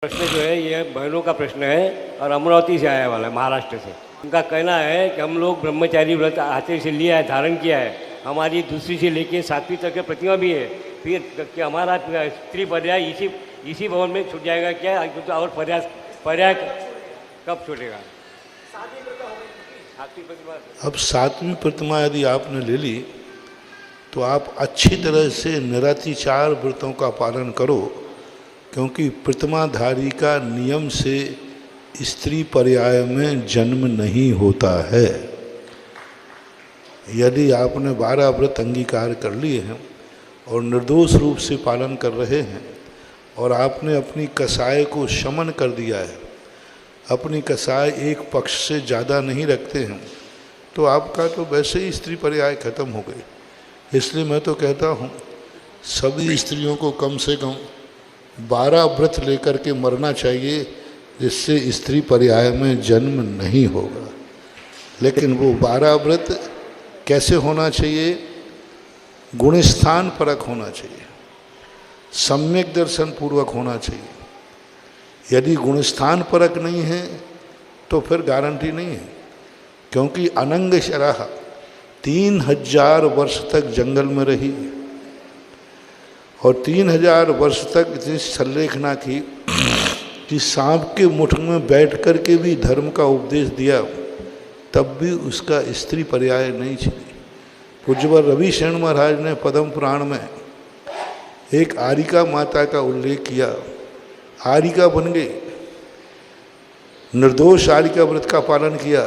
प्रश्न जो है ये बहनों का प्रश्न है और अमरावती से आया वाला है, महाराष्ट्र से। उनका कहना है कि हम लोग ब्रह्मचारी व्रत हाथे से लिया है, धारण किया है, हमारी दूसरी से लेके 7वीं तक की प्रतिमा भी है, फिर कि हमारा स्त्री पर्याय इसी भवन में छूट जाएगा क्या? तो और पर्याय कब छूटेगा? अब 7वीं प्रतिमा यदि आपने ले ली तो आप अच्छी तरह से निरातिचार व्रतों का पालन करो, क्योंकि प्रतिमाधारी का नियम से स्त्री पर्याय में जन्म नहीं होता है। यदि आपने 12 व्रत अंगीकार कर लिए हैं और निर्दोष रूप से पालन कर रहे हैं और आपने अपनी कसाय को शमन कर दिया है, अपनी कसाय एक पक्ष से ज़्यादा नहीं रखते हैं, तो आपका तो वैसे ही स्त्री पर्याय खत्म हो गई। इसलिए मैं तो कहता हूँ सभी स्त्रियों को कम से कम 12 व्रत लेकर के मरना चाहिए, जिससे स्त्री पर्याय में जन्म नहीं होगा। लेकिन वो 12 व्रत कैसे होना चाहिए? गुणस्थान परक होना चाहिए, सम्यक दर्शन पूर्वक होना चाहिए। यदि गुणस्थान परक नहीं है तो फिर गारंटी नहीं है, क्योंकि अनंग शराह 3000 वर्ष तक जंगल में रही और 3000 वर्ष तक इतनी संलेखना की कि सांप के मुठ में बैठ कर के भी धर्म का उपदेश दिया, तब भी उसका स्त्री पर्याय नहीं छिड़ी। पूज्यवर रविशरण महाराज ने पद्म पुराण में एक आरिका माता का उल्लेख किया। आरिका बन गई, निर्दोष आरिका व्रत का पालन किया,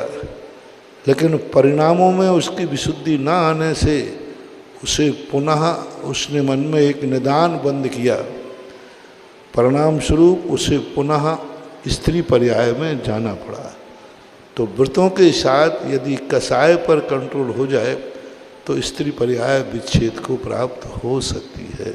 लेकिन परिणामों में उसकी विशुद्धि न आने से उसे पुनः उसने मन में एक निदान बंद किया। परिणाम स्वरूप उसे पुनः स्त्री पर्याय में जाना पड़ा। तो व्रतों के साथ यदि कसाय पर कंट्रोल हो जाए तो स्त्री पर्याय विच्छेद को प्राप्त हो सकती है।